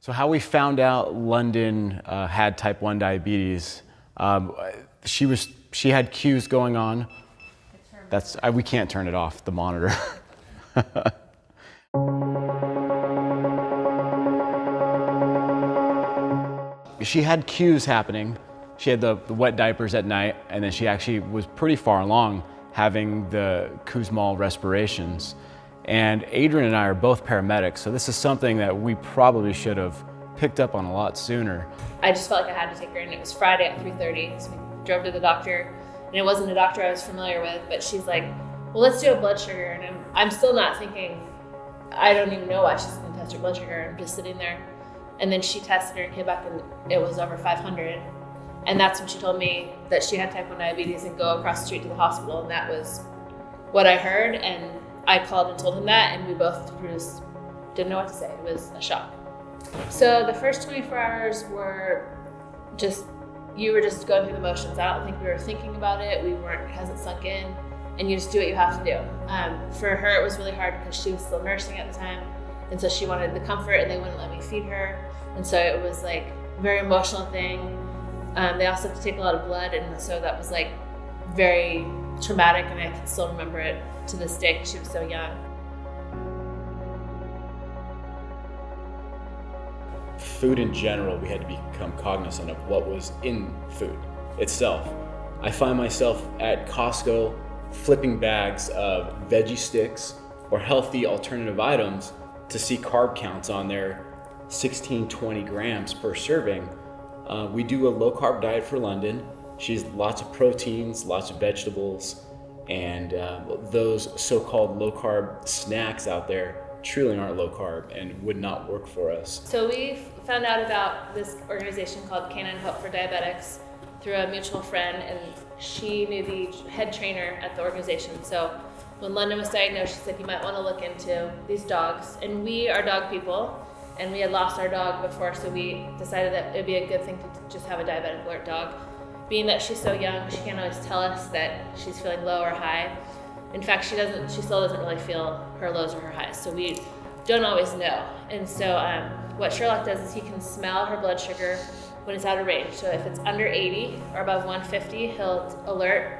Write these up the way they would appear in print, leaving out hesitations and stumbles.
So how we found out London had type 1 diabetes, she had cues going on. We can't turn it off, the monitor. She had cues happening. She had the wet diapers at night, and then she actually was pretty far along having the Kussmaul respirations. And Adrian and I are both paramedics, so this is something that we probably should have picked up on a lot sooner. I just felt like I had to take her, and it was Friday at 3:30, so we drove to the doctor, and it wasn't a doctor I was familiar with, but she's like, well, let's do a blood sugar, and I'm still not thinking, I don't even know why she's gonna test her blood sugar. I'm just sitting there, and then she tested her and came back and it was over 500, and that's when she told me that she had type 1 diabetes and go across the street to the hospital, and that was what I heard, and I called and told him that, and we both just didn't know what to say. It was a shock. So the first 24 hours were just, you were just going through the motions. I don't think we were thinking about it. It hasn't sunk in, and you just do what you have to do. For her, it was really hard because she was still nursing at the time, and so she wanted the comfort, and they wouldn't let me feed her, and so it was like a very emotional thing. They also have to take a lot of blood, and so that was like very traumatic, and I can still remember it to this day because she was so young. Food in general, we had to become cognizant of what was in food itself. I find myself at Costco flipping bags of veggie sticks or healthy alternative items to see carb counts on there, 16, 20 grams per serving. We do a low carb diet for London. She's lots of proteins, lots of vegetables, and those so-called low carb snacks out there truly aren't low carb and would not work for us. So we found out about this organization called Canine Hope for Diabetics through a mutual friend, and she knew the head trainer at the organization. So when London was diagnosed, she said, you might want to look into these dogs. And we are dog people, and we had lost our dog before, so we decided that it'd be a good thing to just have a diabetic alert dog. Being that she's so young, she can't always tell us that she's feeling low or high. In fact, she still doesn't really feel her lows or her highs, so we don't always know. And so what Sherlock does is he can smell her blood sugar when it's out of range. So if it's under 80 or above 150, he'll alert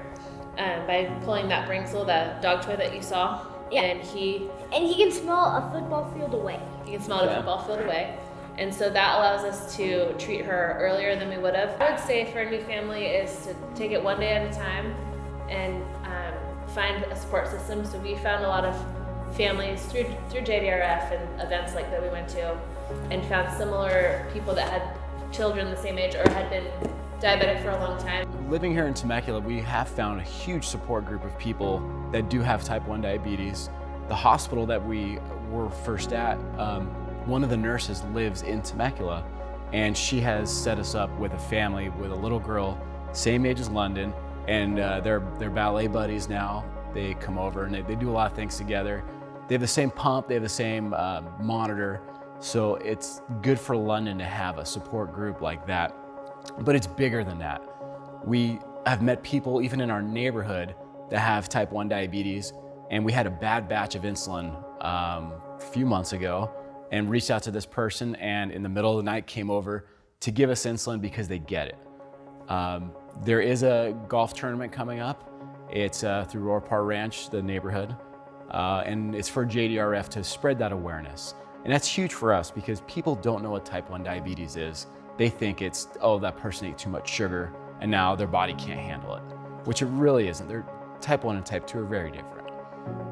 by pulling that Bringsel, that dog toy that you saw. Yeah. And he can smell a football field away. He can smell it a football field away. And so that allows us to treat her earlier than we would have. I would say for a new family is to take it one day at a time and find a support system. So we found a lot of families through JDRF and events like that we went to, and found similar people that had children the same age or had been diabetic for a long time. Living here in Temecula, we have found a huge support group of people that do have type 1 diabetes. The hospital that we were first at, one of the nurses lives in Temecula, and she has set us up with a family with a little girl, same age as London, and they're ballet buddies now. They come over and they do a lot of things together. They have the same pump, they have the same monitor, so it's good for London to have a support group like that. But it's bigger than that. We have met people even in our neighborhood that have type 1 diabetes, and we had a bad batch of insulin a few months ago and reached out to this person, and in the middle of the night came over to give us insulin because they get it. There is a golf tournament coming up. It's through Roar Ranch, the neighborhood, and it's for JDRF to spread that awareness. And that's huge for us because people don't know what type 1 diabetes is. They think it's, oh, that person ate too much sugar and now their body can't handle it, which it really isn't. Type 1 and type 2 are very different.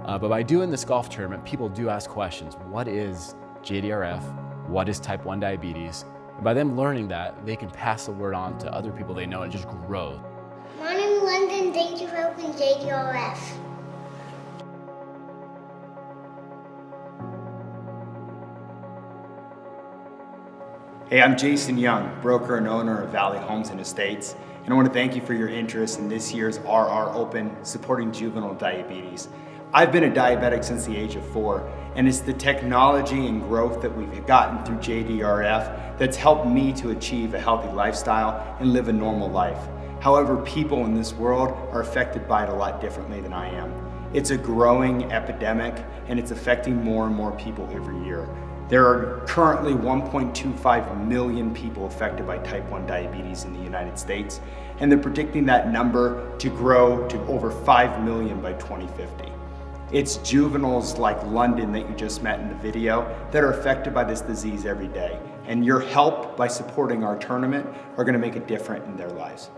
But by doing this golf tournament, people do ask questions. What is JDRF? What is type 1 diabetes? And by them learning that, they can pass the word on to other people they know and just grow. My name is London. Thank you for helping JDRF. Hey, I'm Jason Young, broker and owner of Valley Homes and Estates, and I want to thank you for your interest in this year's RR Open supporting juvenile diabetes. I've been a diabetic since the age of 4, and it's the technology and growth that we've gotten through JDRF that's helped me to achieve a healthy lifestyle and live a normal life. However, people in this world are affected by it a lot differently than I am. It's a growing epidemic, and it's affecting more and more people every year. There are currently 1.25 million people affected by type 1 diabetes in the United States, and they're predicting that number to grow to over 5 million by 2050. It's juveniles like London that you just met in the video that are affected by this disease every day, and your help by supporting our tournament are going to make a difference in their lives.